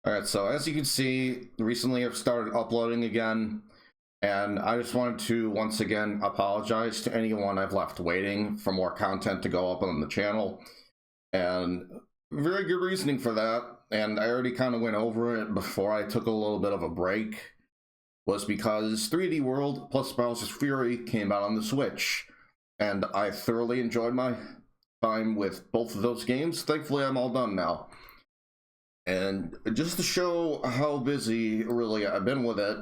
Alright, so as you can see, recently I've started uploading again, and I just wanted to once again apologize to anyone I've left waiting for more content to go up on the channel. And very good reasoning for that, and I already kind of went over it before I took a little bit of a break, was because 3D World plus Bowser's Fury came out on the Switch, and I thoroughly enjoyed my time with both of those games. Thankfully, I'm all done now. And just to show how busy really I've been with it,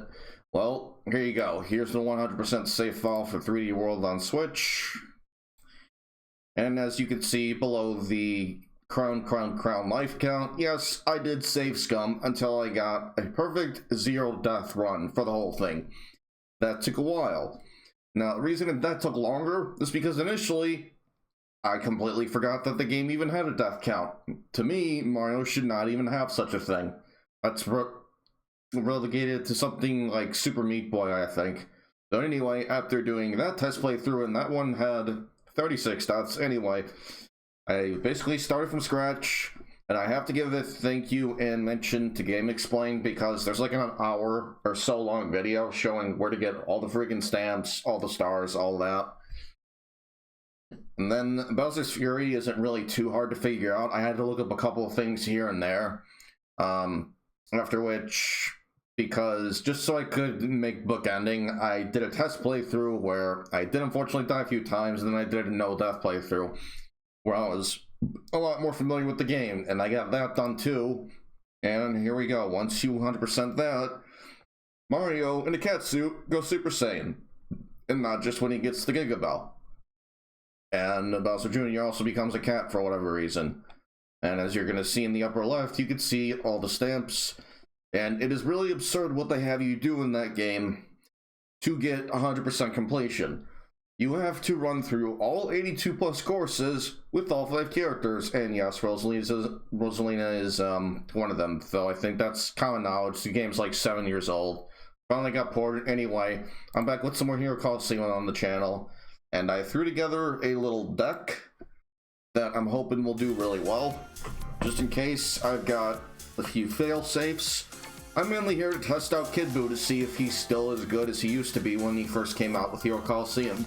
well, here you go. Here's the 100% save file for 3D World on Switch. And as you can see below the crown life count, yes, I did save scum until I got a perfect 0 death run for the whole thing. That took a while. Now, the reason that took longer is because initially, I completely forgot that the game even had a death count. To me, Mario should not even have such a thing. That's relegated to something like Super Meat Boy, I think. So anyway, after doing that test playthrough, and that one had 36 deaths anyway, I basically started from scratch, and I have to give a thank you and mention to Game Explain, because there's like an hour or so long video showing where to get all the friggin' stamps, all the stars, all that. And then Bowser's Fury isn't really too hard to figure out. I had to look up a couple of things here and there. After which, because just so I could make bookending, I did a test playthrough where I did unfortunately die a few times, and then I did a no death playthrough where I was a lot more familiar with the game, and I got that done too. And here we go. Once you 100% that, Mario in a cat suit goes Super Saiyan. And not just when he gets the Giga Bell. And Bowser Jr. also becomes a cat for whatever reason. And as you're going to see in the upper left, you can see all the stamps. And it is really absurd what they have you do in that game to get 100% completion. You have to run through all 82 plus courses with all 5 characters. And yes, Rosalina is one of them, though I think that's common knowledge. The game's like 7 years old. Finally got ported. Anyway, I'm back with some more Hero Coliseum on the channel. And I threw together a little deck that I'm hoping will do really well. Just in case I've got a few fail safes. I'm mainly here to test out Kid Buu to see if he's still as good as he used to be when he first came out with Hero Coliseum.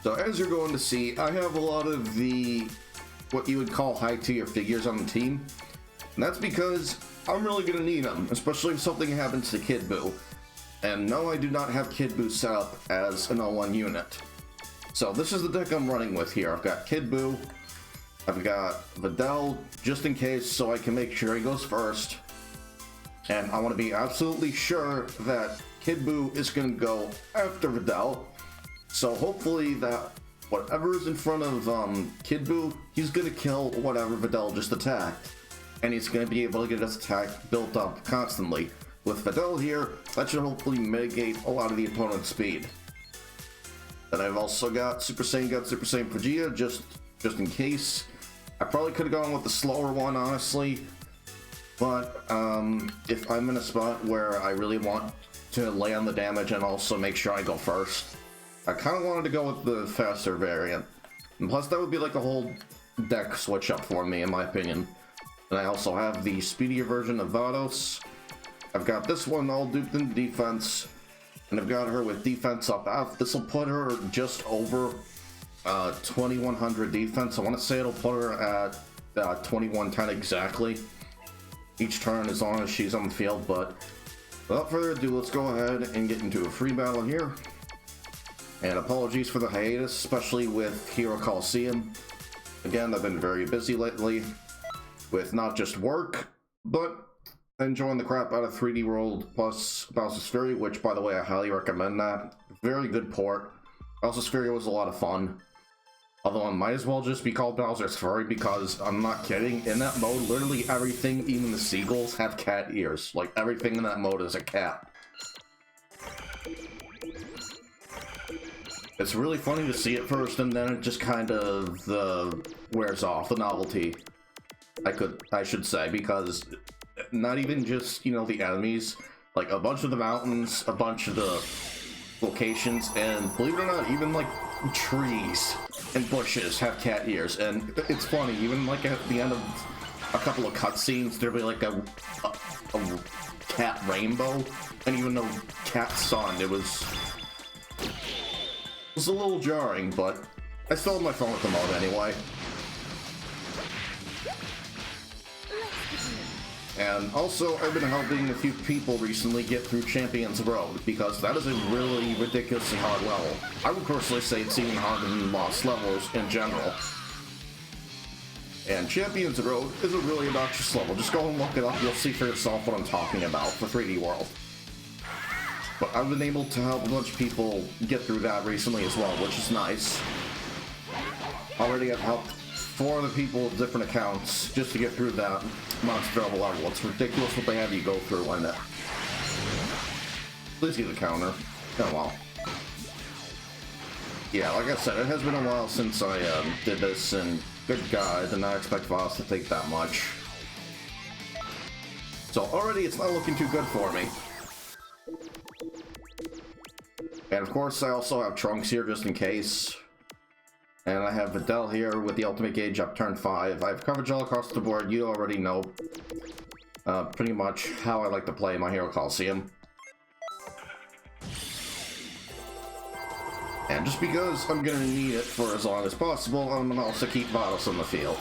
So as you're going to see, I have a lot of the, what you would call high tier figures on the team. And that's because I'm really going to need them, especially if something happens to Kid Buu. And no, I do not have Kid Buu set up as an L1 unit. So this is the deck I'm running with here. I've got Kid Buu, I've got Videl, just in case, so I can make sure he goes first. And I want to be absolutely sure that Kid Buu is going to go after Videl. So hopefully that whatever is in front of Kid Buu, he's going to kill whatever Videl just attacked. And he's going to be able to get his attack built up constantly. With Videl here, that should hopefully mitigate a lot of the opponent's speed. Then I've also got Super Saiyan Vegeta, just in case. I probably could have gone with the slower one, honestly. But if I'm in a spot where I really want to lay on the damage and also make sure I go first, I kind of wanted to go with the faster variant. And plus, that would be like a whole deck switch up for me, in my opinion. And I also have the speedier version of Vados. I've got this one all duped in defense, and I've got her with defense up F. This will put her just over 2100 defense. I want to say it'll put her at 2110 exactly each turn, as long as she's on the field. But without further ado, let's go ahead and get into a free battle here. And apologies for the hiatus, especially with Hero Coliseum. Again, I've been very busy lately with not just work, but enjoying the crap out of 3D World plus Bowser's Fury, which, by the way, I highly recommend that. Very good port. Bowser's Fury was a lot of fun. Although it might as well just be called Bowser's Fury, because I'm not kidding. In that mode, literally everything, even the seagulls, have cat ears. Like, everything in that mode is a cat. It's really funny to see it first, and then it just kind of wears off, the novelty. I should say, because not even just, you know, the enemies, like a bunch of the mountains, a bunch of the locations, and believe it or not, even like trees and bushes have cat ears. And it's funny, even like at the end of a couple of cutscenes, there'd be like a cat rainbow, and even a cat sun. It was a little jarring, but I still had my fun with the mode anyway. And also, I've been helping a few people recently get through Champions Road, because that is a really ridiculously hard level. I would personally say it's even harder than Lost levels in general. And Champions Road is a really obnoxious level. Just go and look it up, you'll see for yourself what I'm talking about for 3D World. But I've been able to help a bunch of people get through that recently as well, which is nice. Already I've helped 4 other people with different accounts just to get through that monster level. It's ridiculous what they have you go through on it. Please get a counter. Oh well. Yeah, like I said, it has been a while since I did this, and good God, I did not expect Voss to take that much. So already it's not looking too good for me. And of course I also have Trunks here just in case. And I have Videl here with the ultimate gauge up turn 5. I have coverage all across the board. You already know pretty much how I like to play My Hero Coliseum. And just because I'm going to need it for as long as possible, I'm going to also keep Vados on the field.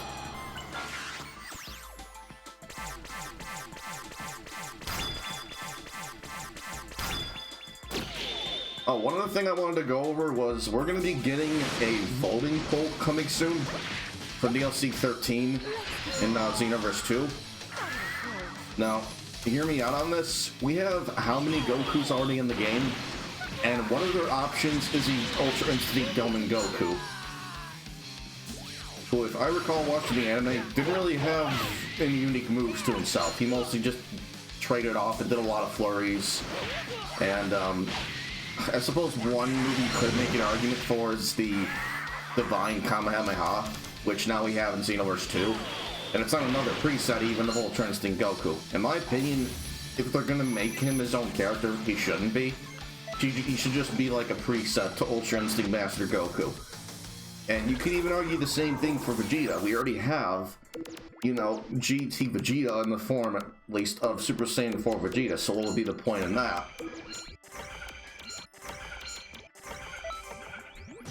Oh, one other thing I wanted to go over was we're going to be getting a voting poll coming soon for DLC 13 in Xenoverse 2. Now, to hear me out on this, we have how many Gokus already in the game, and one of their options is the Ultra Instinct Gomen Goku, who, if I recall watching the anime, didn't really have any unique moves to himself. He mostly just traded off and did a lot of flurries, and I suppose one move you could make an argument for is the Divine Kamehameha, which now we have in Xenoverse 2. And it's not another preset even of Ultra Instinct Goku. In my opinion, if they're gonna make him his own character, he shouldn't be. He should just be like a preset to Ultra Instinct Master Goku. And you could even argue the same thing for Vegeta. We already have, you know, GT Vegeta in the form, at least, of Super Saiyan 4 Vegeta, so what would be the point in that?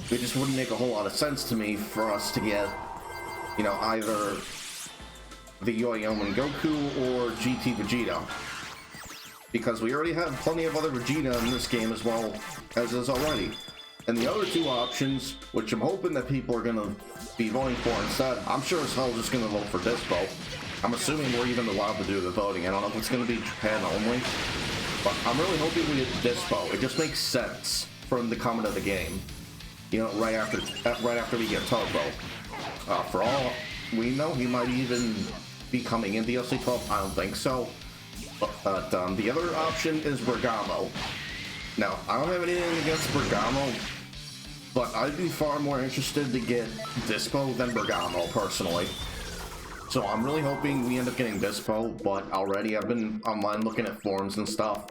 It just wouldn't make a whole lot of sense to me for us to get, you know, either the Yoyomen Goku or GT Vegeta. Because we already have plenty of other Vegeta in this game as well as is already. And the other two options, which I'm hoping that people are going to be voting for instead, I'm sure as hell just going to vote for Dispo. I'm assuming we're even allowed to do the voting. I don't know if it's going to be Japan only, but I'm really hoping we get Dispo. It just makes sense for him to come into the game. You know, right after we get Turbo. For all we know, he might even be coming in DLC 12. I don't think so. But the other option is Bergamo. Now, I don't have anything against Bergamo, but I'd be far more interested to get Dispo than Bergamo, personally. So I'm really hoping we end up getting Dispo, but already I've been online looking at forums and stuff.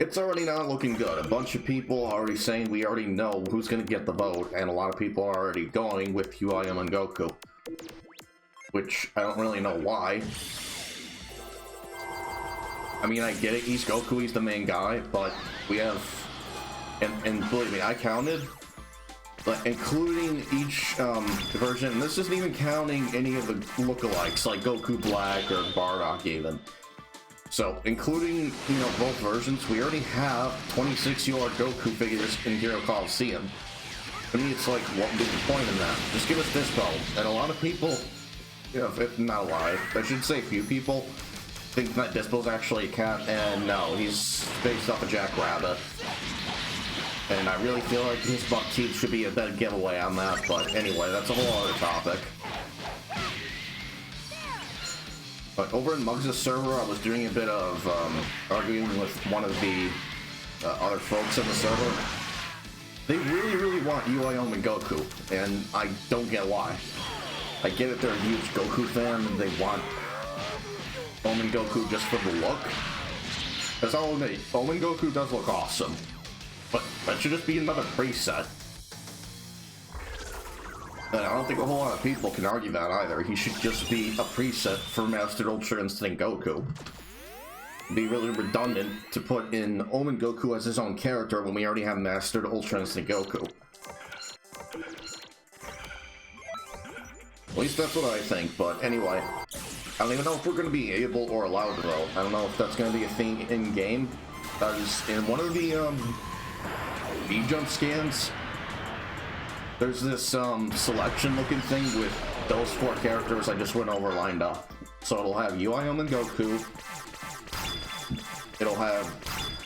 It's already not looking good. A bunch of people are already saying we already know who's going to get the vote, and a lot of people are already going with Yoyomen Goku. Which, I don't really know why. I mean, I get it, he's Goku, he's the main guy, but we have... And believe me, I counted, but including each version, and this isn't even counting any of the lookalikes, like Goku Black or Bardock even. So, including, you know, both versions, we already have 26-year-old Goku figures in Hero Coliseum. I mean, it's like, what would be the point in that? Just give us Dispo. And a lot of people, you know, if not a lot, I should say a few people, think that Dispo's actually a cat, and no, he's based off a Jackrabbit. And I really feel like his buck teeth should be a better giveaway on that, but anyway, that's a whole other topic. But over in Muggs' server, I was doing a bit of arguing with one of the other folks in the server. They really want Yoyomen Goku, and I don't get why. I get it, they're a huge Goku fan, and they want Omen Goku just for the look. That's all I admit, Omen Goku does look awesome. But that should just be another preset. And I don't think a whole lot of people can argue that either. He should just be a preset for Mastered Ultra Instinct Goku. It'd be really redundant to put in Omen Goku as his own character when we already have Mastered Ultra Instinct Goku. At least that's what I think, but anyway. I don't even know if we're going to be able or allowed to vote. I don't know if that's going to be a thing in-game. Because in one of the V-Jump scans, there's this selection-looking thing with those 4 characters I just went over lined up. So it'll have UI Omen Goku, it'll have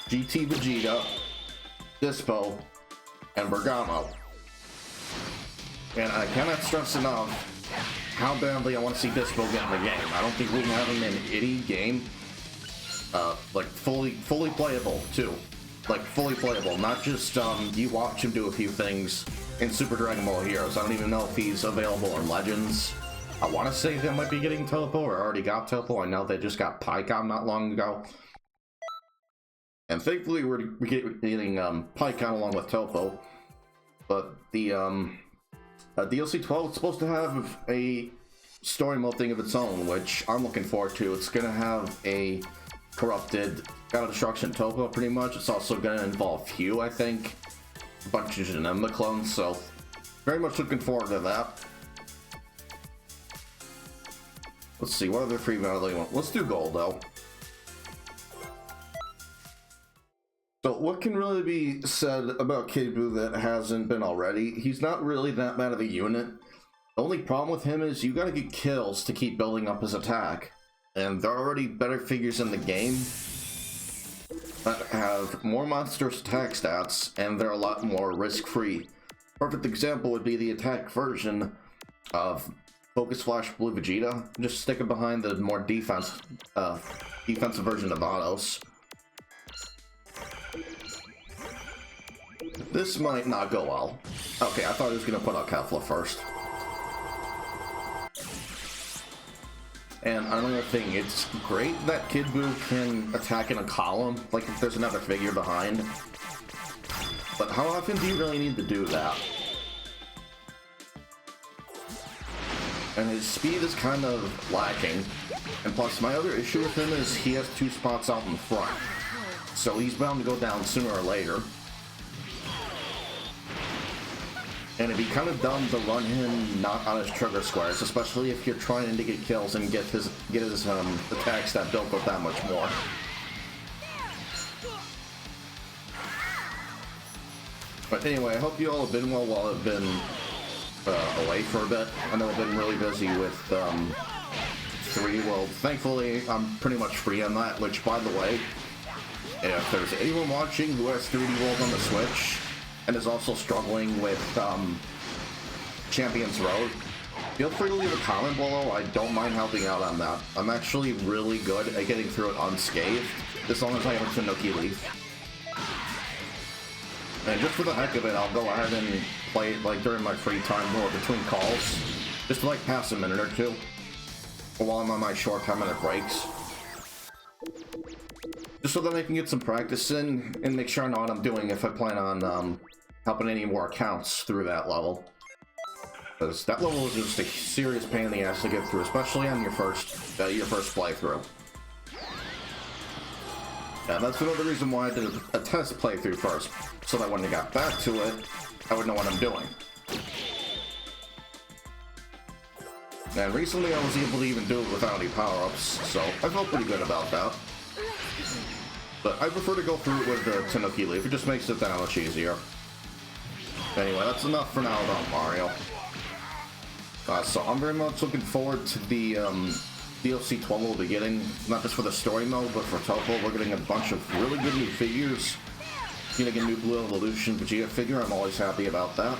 GT Vegeta, Dispo, and Bergamo. And I cannot stress enough how badly I want to see Dispo get in the game. I don't think we can have him in any game. Like fully playable too. Like fully playable, not just you watch him do a few things in Super Dragon Ball Heroes. I don't even know if he's available in Legends. I want to say they might be getting Topo or already got Topo. I know they just got Pycon not long ago. And thankfully we're getting Pycon along with Topo. But the DLC 12 is supposed to have a story mode thing of its own, which I'm looking forward to. It's going to have a corrupted God of Destruction Topo pretty much. It's also going to involve Hugh, I think. A bunch of Janemba clones, so very much looking forward to that. Let's see, what other free metal do you want? Let's do gold, though. So what can really be said about Kid Buu that hasn't been already? He's not really that bad of a unit. The only problem with him is you gotta get kills to keep building up his attack. And there are already better figures in the game that have more monstrous attack stats, and they're a lot more risk-free. Perfect example would be the attack version of Focus Flash Blue Vegeta. Just stick it behind the more defensive version of Vados. This might not go well. Okay, I thought he was going to put out Kefla first. And another thing, it's great that Kid Buu can attack in a column, like if there's another figure behind. But how often do you really need to do that? And his speed is kind of lacking. And plus, my other issue with him is he has 2 spots out in front. So he's bound to go down sooner or later. And it'd be kind of dumb to run him not on his trigger squares, especially if you're trying to get kills and get his attack stat built up that much more. But anyway, I hope you all have been well while I've been away for a bit. I know I've been really busy with 3D World. Thankfully, I'm pretty much free on that, which, by the way, if there's anyone watching who has 3D World on the Switch, and is also struggling with Champions Road, feel free to leave a comment below. I don't mind helping out on that. I'm actually really good at getting through it unscathed, as long as I have a Tanuki Leaf. And just for the heck of it, I'll go ahead and play it like during my free time or between calls, just to like pass a minute or two, while I'm on my short 10-minute breaks. Just so that I can get some practice in and make sure I know what I'm doing if I plan on helping any more accounts through that level. Because that level is just a serious pain in the ass to get through, especially on your first playthrough. And that's another reason why I did a test playthrough first, so that when I got back to it, I would know what I'm doing. And recently I was able to even do it without any power-ups, so I felt pretty good about that. But I prefer to go through it with the Tanuki Leaf. It just makes it that much easier. Anyway, that's enough for now about Mario. So I'm very much looking forward to the DLC 12 we'll be getting. Not just for the story mode, but for Topo. We're getting a bunch of really good new figures. Getting a new Blue Evolution Vegeta figure. I'm always happy about that.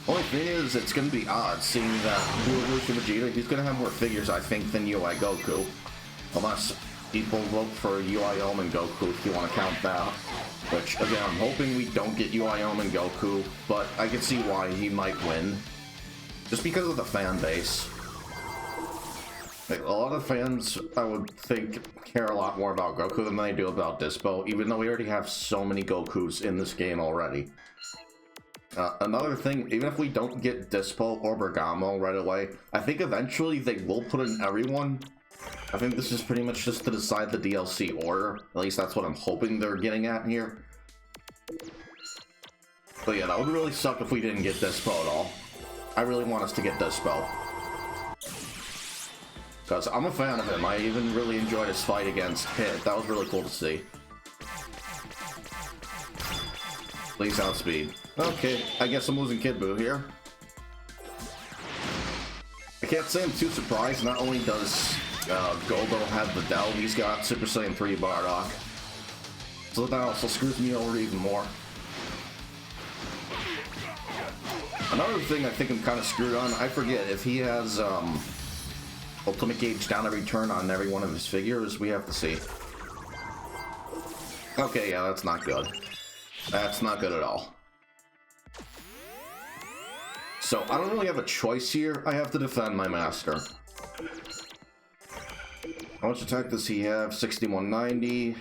Only thing is, it's going to be odd seeing that Blue Evolution Vegeta. He's going to have more figures, I think, than UI Goku. Unless people vote for UI Omen Goku, if you want to count that. Which, again, I'm hoping we don't get UI Omen Goku, but I can see why he might win. Just because of the fan base. Like, a lot of fans, I would think, care a lot more about Goku than they do about Dispo, even though we already have so many Gokus in this game already. Another thing, even if we don't get Dispo or Bergamo right away, I think eventually they will put in everyone. I think this is pretty much just to decide the DLC order. At least that's what I'm hoping they're getting at here. But yeah, that would really suck if we didn't get Dispo at all. I really want us to get Dispo. Because I'm a fan of him. I even really enjoyed his fight against Hit. That was really cool to see. Please outspeed. Okay, I guess I'm losing Kid Buu here. I can't say I'm too surprised. Not only does Goldo have the Dell, he's got Super Saiyan 3 Bardock. So that also screws me over even more. Another thing I think I'm kind of screwed on, I forget, if he has Ultimate Gauge down every turn on every one of his figures, we have to see. Okay, yeah, that's not good. That's not good at all. So, I don't really have a choice here. I have to defend my master. How much attack does he have? 6190.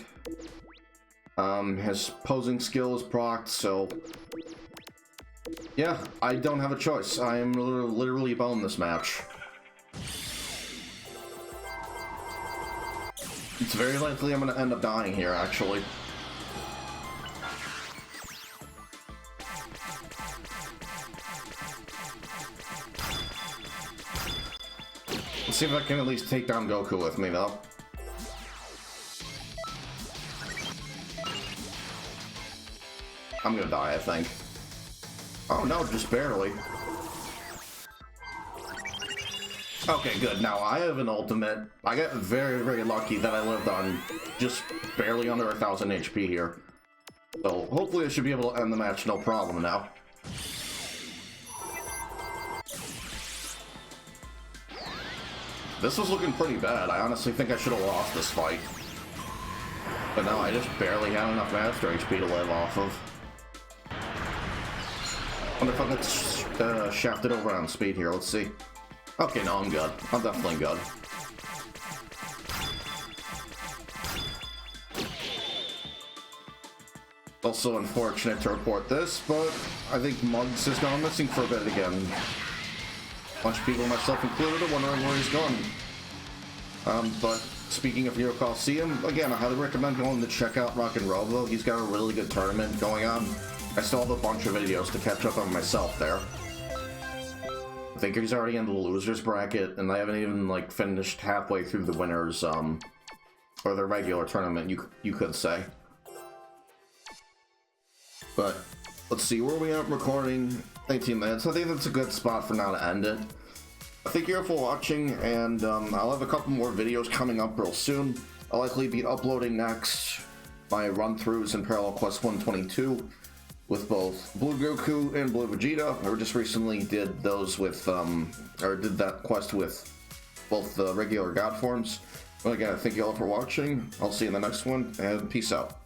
His posing skill is procced, so... yeah, I don't have a choice. I am literally bound this match. It's very likely I'm going to end up dying here, actually. Let's see if I can at least take down Goku with me, though. I'm gonna die, I think. Oh no, just barely. Okay, good. Now I have an ultimate. I got very, very lucky that I lived on just barely under 1,000 HP here. So hopefully I should be able to end the match no problem now. This was looking pretty bad. I honestly think I should have lost this fight. But no, I just barely have enough master HP to live off of. Wonder if I get shafted over on speed here. Let's see. Okay, no, I'm good. I'm definitely good. Also unfortunate to report this, but I think Muggs has gone missing for a bit again. A bunch of people, myself included, are wondering where he's gone. But speaking of Hero Coliseum, again, I highly recommend going to check out Rock and Robo. He's got a really good tournament going on. I still have a bunch of videos to catch up on myself there. I think he's already in the losers bracket, and I haven't even like finished halfway through the winners, or the regular tournament, you could say. But let's see, where are we at recording? 18 minutes. I think that's a good spot for now to end it. Thank you all for watching, and I'll have a couple more videos coming up real soon. I'll likely be uploading next my run-throughs in Parallel Quest 122 with both Blue Goku and Blue Vegeta. I just recently did those with, or did that quest with both the regular God forms. But again, thank you all for watching. I'll see you in the next one, and peace out.